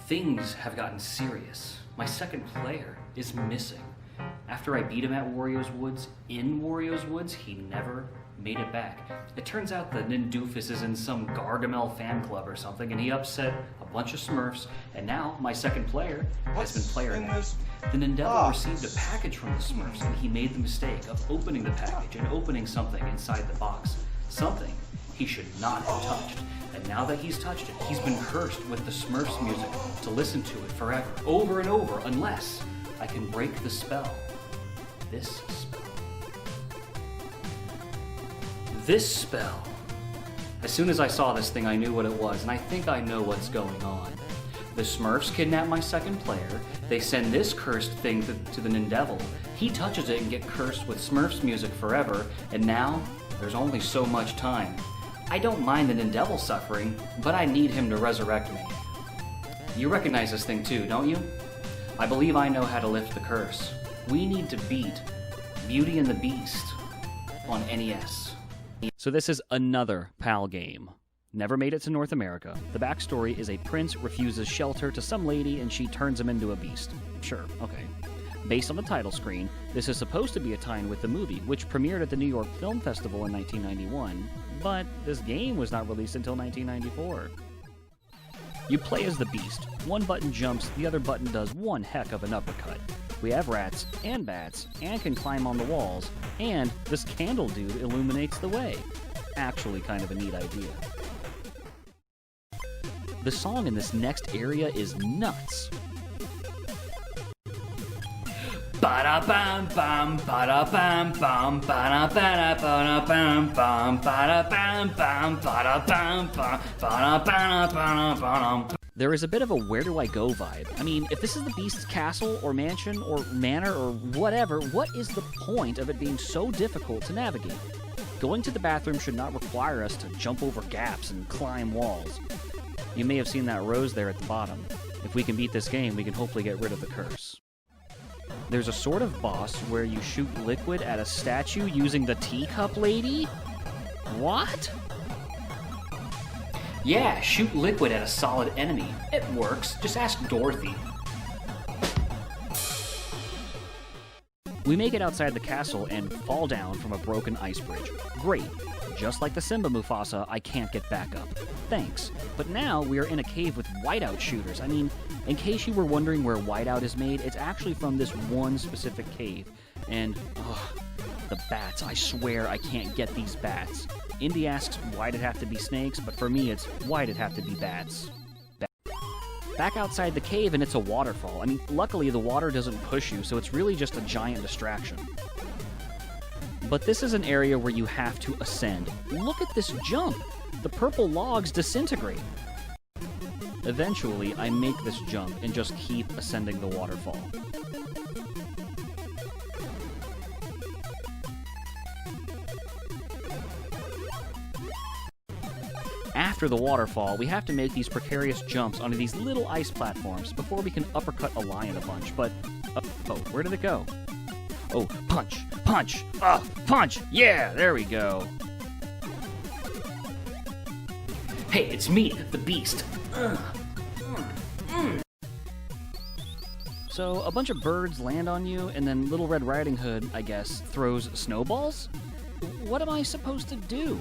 Things have gotten serious. My second player is missing. After I beat him at Wario's Woods, in Wario's Woods, he never made it back. It turns out that Nindeviled is in some Gargamel fan club or something, and he upset a bunch of Smurfs, and now my second player has been playering it. The Nindevil received a package from the Smurfs, and he made the mistake of opening the package and opening something inside the box. Something he should not have touched. And now that he's touched it, he's been cursed with the Smurfs music to listen to it forever, over and over, unless I can break the spell. This spell. This spell. As soon as I saw this thing, I knew what it was, and I think I know what's going on. The Smurfs kidnap my second player, they send this cursed thing to the Nindevil, he touches it and get cursed with Smurfs music forever, and now there's only so much time. I don't mind the Nindevil suffering, but I need him to resurrect me. You recognize this thing too, don't you? I believe I know how to lift the curse. We need to beat Beauty and the Beast on NES. So this is another PAL game. Never made it to North America. The backstory is a prince refuses shelter to some lady and she turns him into a beast. Sure, okay. Based on the title screen, this is supposed to be a tie-in with the movie, which premiered at the New York Film Festival in 1991, but this game was not released until 1994. You play as the Beast. One button jumps, the other button does one heck of an uppercut. We have rats and bats, and can climb on the walls, and this candle dude illuminates the way. Actually kind of a neat idea. The song in this next area is nuts. Ba-da-bam bam, ba-da-bam bam, ba-da-ba-da-ba-da-bam bam, ba-da-bam bam, ba-da-bam bam, ba-da-ba-da-ba-da-bam. There is a bit of a where do I go vibe. I mean, if this is the Beast's castle or mansion or manor or whatever, what is the point of it being so difficult to navigate? Going to the bathroom should not require us to jump over gaps and climb walls. You may have seen that rose there at the bottom. If we can beat this game, we can hopefully get rid of the curse. There's a sort of boss where you shoot liquid at a statue using the teacup lady? What? Yeah, shoot liquid at a solid enemy. It works. Just ask Dorothy. We make it outside the castle and fall down from a broken ice bridge. Great. Just like the Simba Mufasa, I can't get back up. Thanks. But now we are in a cave with whiteout shooters. I mean, in case you were wondering where whiteout is made, it's actually from this one specific cave. And, the bats. I swear I can't get these bats. Indy asks why'd it have to be snakes, but for me it's why'd it have to be bats. Back outside the cave and it's a waterfall. I mean, luckily the water doesn't push you, so it's really just a giant distraction. But this is an area where you have to ascend. Look at this jump! The purple logs disintegrate. Eventually, I make this jump and just keep ascending the waterfall. After the waterfall, we have to make these precarious jumps onto these little ice platforms before we can uppercut a lion a bunch, but... oh, where did it go? Oh, punch! Punch! Punch! Yeah, there we go! Hey, it's me, the Beast. So, a bunch of birds land on you, and then Little Red Riding Hood, I guess, throws snowballs? What am I supposed to do?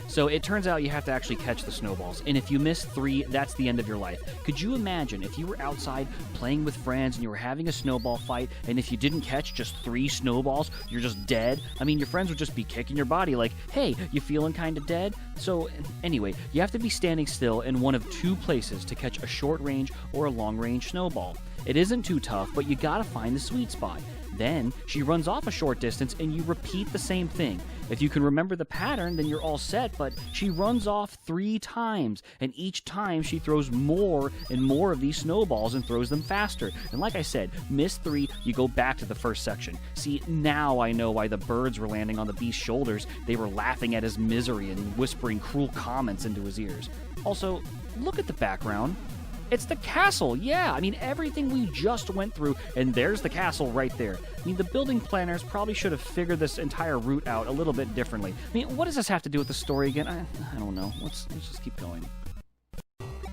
So it turns out you have to actually catch the snowballs, and if you miss 3, that's the end of your life. Could you imagine if you were outside playing with friends and you were having a snowball fight, and if you didn't catch just 3 snowballs, you're just dead? I mean, your friends would just be kicking your body like, hey, you feeling kind of dead? So anyway, you have to be standing still in one of 2 places to catch a short-range or a long-range snowball. It isn't too tough, but you gotta find the sweet spot. Then, she runs off a short distance and you repeat the same thing. If you can remember the pattern, then you're all set, but she runs off 3 times, and each time she throws more and more of these snowballs and throws them faster. And like I said, miss 3, you go back to the first section. See, now I know why the birds were landing on the Beast's shoulders. They were laughing at his misery and whispering cruel comments into his ears. Also, look at the background. It's the castle, yeah! I mean, everything we just went through, and there's the castle right there. I mean, the building planners probably should have figured this entire route out a little bit differently. I mean, what does this have to do with the story again? I don't know. Let's just keep going.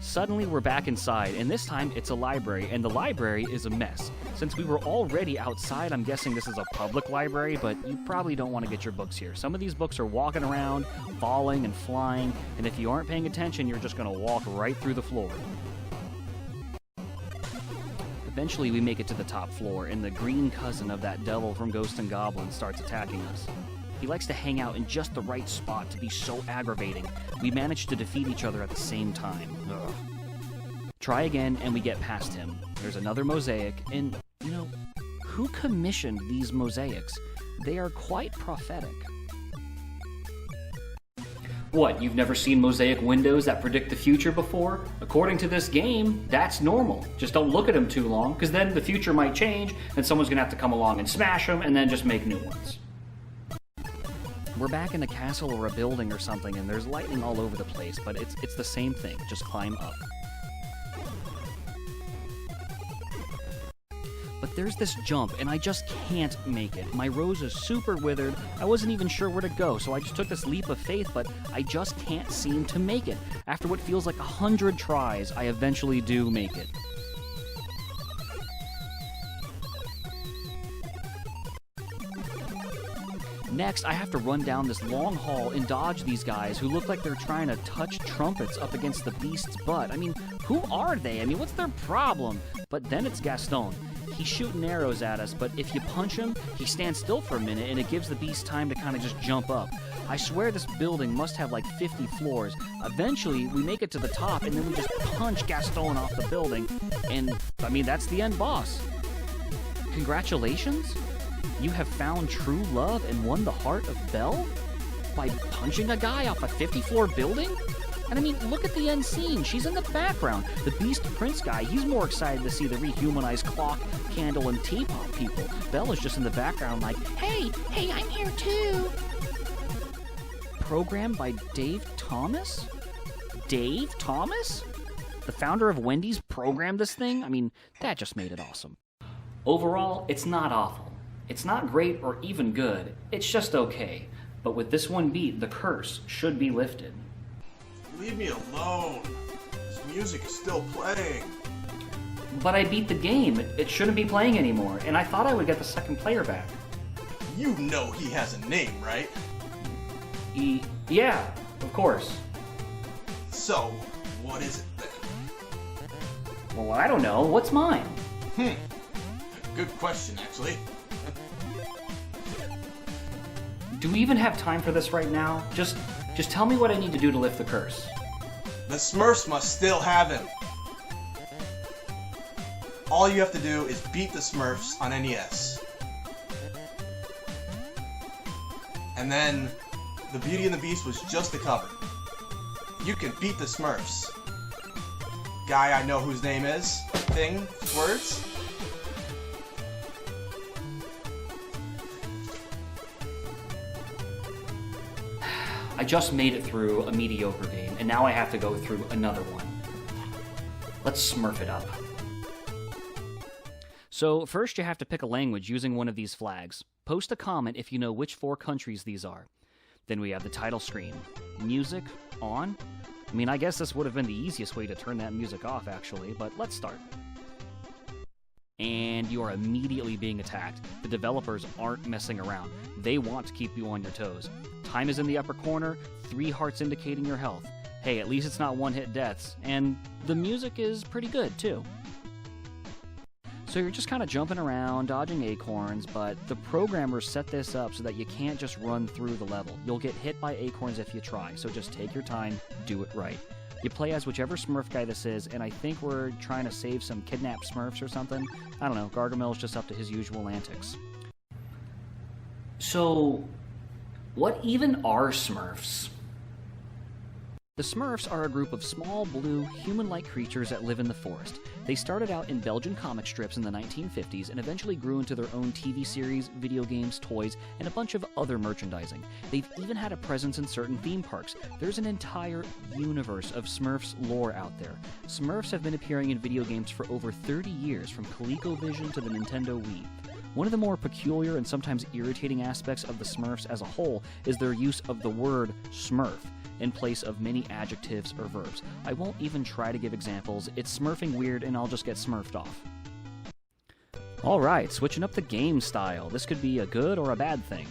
Suddenly we're back inside, and this time it's a library, and the library is a mess. Since we were already outside, I'm guessing this is a public library, but you probably don't want to get your books here. Some of these books are walking around, falling and flying, and if you aren't paying attention, you're just going to walk right through the floor. Eventually we make it to the top floor, and the green cousin of that devil from Ghosts and Goblins starts attacking us. He likes to hang out in just the right spot to be so aggravating. We manage to defeat each other at the same time. Ugh. Try again, and we get past him. There's another mosaic, and, who commissioned these mosaics? They are quite prophetic. What, you've never seen mosaic windows that predict the future before? According to this game, that's normal. Just don't look at them too long, because then the future might change, and someone's going to have to come along and smash them, and then just make new ones. We're back in a castle or a building or something, and there's lightning all over the place, but it's the same thing. Just climb up. But there's this jump, and I just can't make it. My rose is super withered. I wasn't even sure where to go, so I just took this leap of faith, but I just can't seem to make it. After what feels like 100 tries, I eventually do make it. Next, I have to run down this long hall and dodge these guys who look like they're trying to touch trumpets up against the beast's butt. I mean, who are they? I mean, what's their problem? But then it's Gaston. He's shooting arrows at us, but if you punch him, he stands still for a minute, and it gives the beast time to kind of just jump up. I swear this building must have like 50 floors. Eventually, we make it to the top, and then we just punch Gaston off the building, and, I mean, that's the end boss. Congratulations? You have found true love and won the heart of Belle? By punching a guy off a 50-floor building? And I mean, look at the end scene. She's in the background. The Beast Prince guy, he's more excited to see the rehumanized clock, candle, and teapot people. Belle is just in the background like, hey, I'm here too. Programmed by Dave Thomas? Dave Thomas? The founder of Wendy's programmed this thing? I mean, that just made it awesome. Overall, it's not awful. It's not great or even good, it's just okay. But with this one beat, the curse should be lifted. Leave me alone. This music is still playing. But I beat the game. It shouldn't be playing anymore, and I thought I would get the second player back. You know he has a name, right? Yeah, of course. So, what is it then? Well, I don't know. What's mine? Good question, actually. Do we even have time for this right now? Just tell me what I need to do to lift the curse. The Smurfs must still have him. All you have to do is beat the Smurfs on NES. And then, the Beauty and the Beast was just a cover. You can beat the Smurfs. Guy I know whose name is, thing, words. I just made it through a mediocre game, and now I have to go through another one. Let's Smurf it up. So first you have to pick a language using one of these flags. Post a comment if you know which 4 countries these are. Then we have the title screen. Music on? I mean, I guess this would have been the easiest way to turn that music off, actually, but let's start. And you are immediately being attacked. The developers aren't messing around. They want to keep you on your toes. Time is in the upper corner, 3 hearts indicating your health. Hey, at least it's not one-hit deaths, and the music is pretty good, too. So you're just kind of jumping around, dodging acorns, but the programmers set this up so that you can't just run through the level. You'll get hit by acorns if you try, so just take your time, do it right. You play as whichever Smurf guy this is, and I think we're trying to save some kidnapped Smurfs or something. I don't know, Gargamel's just up to his usual antics. So, what even are Smurfs? The Smurfs are a group of small, blue, human-like creatures that live in the forest. They started out in Belgian comic strips in the 1950s and eventually grew into their own TV series, video games, toys, and a bunch of other merchandising. They've even had a presence in certain theme parks. There's an entire universe of Smurfs lore out there. Smurfs have been appearing in video games for over 30 years, from ColecoVision to the Nintendo Wii. One of the more peculiar and sometimes irritating aspects of the Smurfs as a whole is their use of the word Smurf. in place of many adjectives or verbs. I won't even try to give examples. It's smurfing weird and I'll just get smurfed off. Alright, switching up the game style. This could be a good or a bad thing.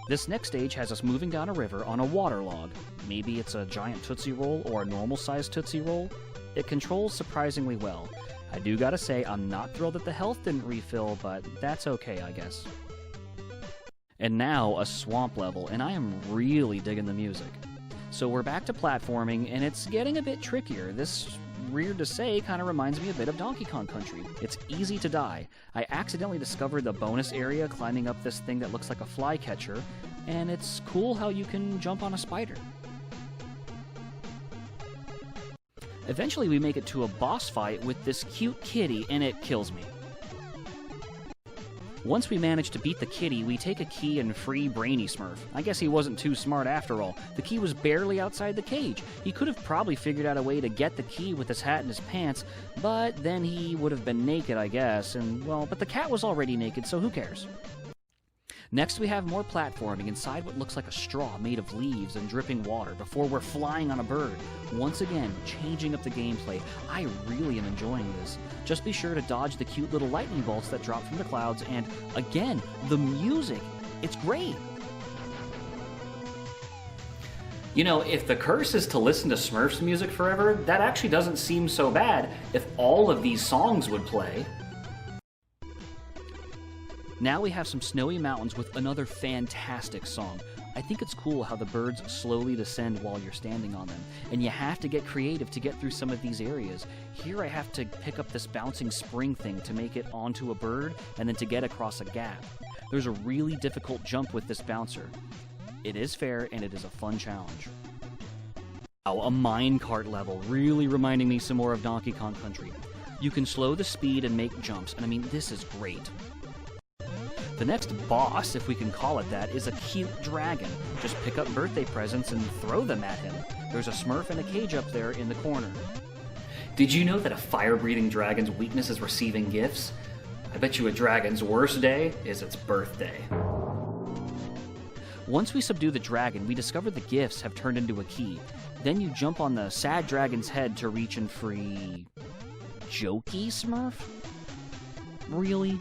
This next stage has us moving down a river on a water log. Maybe it's a giant Tootsie Roll or a normal-sized Tootsie Roll. It controls surprisingly well. I do gotta say, I'm not thrilled that the health didn't refill, but that's okay, I guess. And now, a swamp level, and I am really digging the music. So we're back to platforming, and it's getting a bit trickier. This, weird to say, kind of reminds me a bit of Donkey Kong Country. It's easy to die. I accidentally discovered the bonus area climbing up this thing that looks like a flycatcher, and it's cool how you can jump on a spider. Eventually we make it to a boss fight with this cute kitty, and it kills me. Once we manage to beat the kitty, we take a key and free Brainy Smurf. I guess he wasn't too smart after all. The key was barely outside the cage. He could have probably figured out a way to get the key with his hat and his pants, but then he would have been naked, I guess, and, well, but the cat was already naked, so who cares? Next, we have more platforming inside what looks like a straw made of leaves and dripping water before we're flying on a bird. Once again, changing up the gameplay. I really am enjoying this. Just be sure to dodge the cute little lightning bolts that drop from the clouds, and again, the music. It's great. You know, if the curse is to listen to Smurfs music forever, that actually doesn't seem so bad if all of these songs would play. Now we have some snowy mountains with another fantastic song. I think it's cool how the birds slowly descend while you're standing on them, and you have to get creative to get through some of these areas. Here I have to pick up this bouncing spring thing to make it onto a bird, and then to get across a gap. There's a really difficult jump with this bouncer. It is fair, and it is a fun challenge. Wow, a minecart level, really reminding me some more of Donkey Kong Country. You can slow the speed and make jumps, and I mean, this is great. The next boss, if we can call it that, is a cute dragon. Just pick up birthday presents and throw them at him. There's a Smurf in a cage up there in the corner. Did you know that a fire-breathing dragon's weakness is receiving gifts? I bet you a dragon's worst day is its birthday. Once we subdue the dragon, we discover the gifts have turned into a key. Then you jump on the sad dragon's head to reach and free... Jokey Smurf? Really?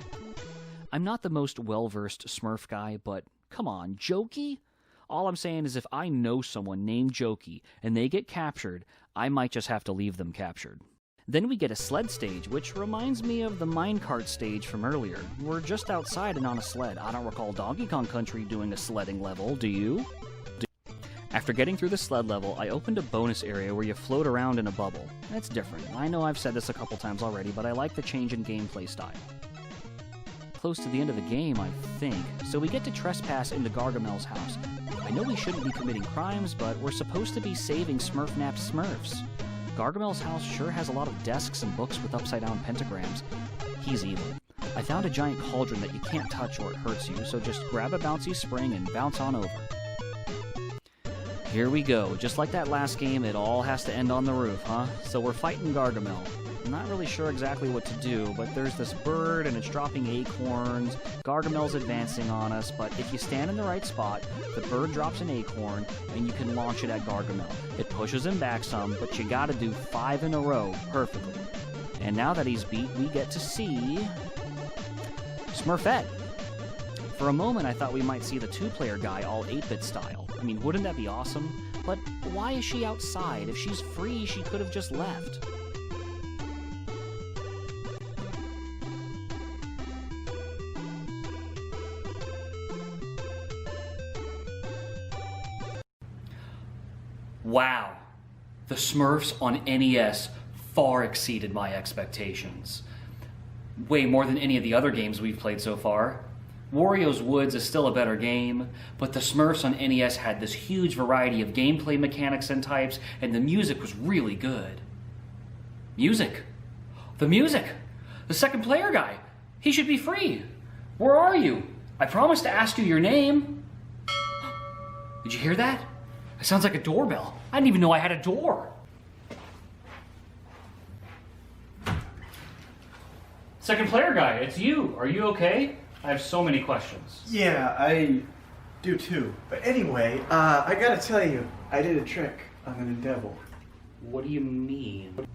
I'm not the most well-versed Smurf guy, but come on, Jokey? All I'm saying is if I know someone named Jokey and they get captured, I might just have to leave them captured. Then we get a sled stage, which reminds me of the minecart stage from earlier. We're just outside and on a sled. I don't recall Donkey Kong Country doing a sledding level, do you? After getting through the sled level, I opened a bonus area where you float around in a bubble. It's different. I know I've said this a couple times already, but I like the change in gameplay style. Close to the end of the game, I think, so we get to trespass into Gargamel's house. I know we shouldn't be committing crimes, but we're supposed to be saving Smurf-napped Smurfs. Gargamel's house sure has a lot of desks and books with upside-down pentagrams. He's evil. I found a giant cauldron that you can't touch or it hurts you, so just grab a bouncy spring and bounce on over. Here we go. Just like that last game, it all has to end on the roof, huh? So we're fighting Gargamel. I'm not really sure exactly what to do, but there's this bird and it's dropping acorns. Gargamel's advancing on us, but if you stand in the right spot, the bird drops an acorn and you can launch it at Gargamel. It pushes him back some, but you gotta do 5 in a row perfectly. And now that he's beat, we get to see... Smurfette! For a moment, I thought we might see the 2-player guy all 8-bit style. I mean, wouldn't that be awesome? But why is she outside? If she's free, she could have just left. Wow, the Smurfs on NES far exceeded my expectations. Way more than any of the other games we've played so far. Wario's Woods is still a better game, but the Smurfs on NES had this huge variety of gameplay mechanics and types, and the music was really good. Music? The music! The second player guy! He should be free! Where are you? I promised to ask you your name. Did you hear that? It sounds like a doorbell. I didn't even know I had a door. Second player guy, it's you. Are you okay? I have so many questions. Yeah, I do too. But anyway, I gotta tell you, I did a trick on the Nindevil. What do you mean?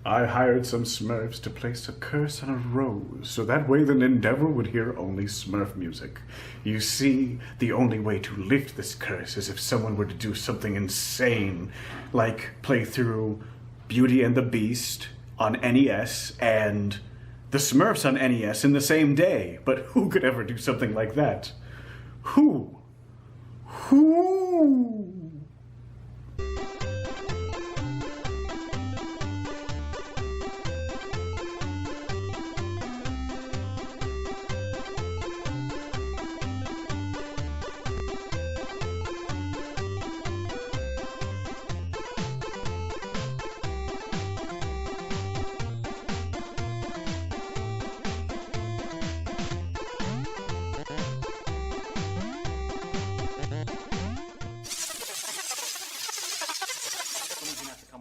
I hired some Smurfs to place a curse on a rose, so that way the Nindevil would hear only Smurf music. You see, the only way to lift this curse is if someone were to do something insane, like play through Beauty and the Beast on NES and the Smurfs on NES in the same day. But who could ever do something like that? Who? Who?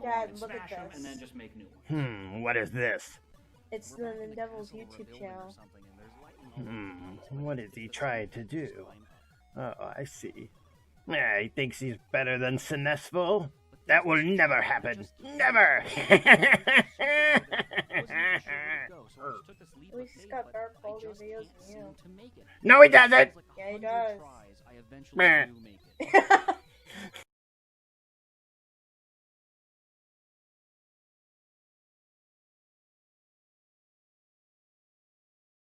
Dad, look at Smash 'em this. and then just make new ones. What is this? It's the Nindevil's YouTube channel. What is he trying to do? Oh, I see. Yeah, he thinks he's better than Sinestful? That will never happen. Never! At least he's got better quality videos than you. No, he doesn't! Yeah, he does. I eventually do make it.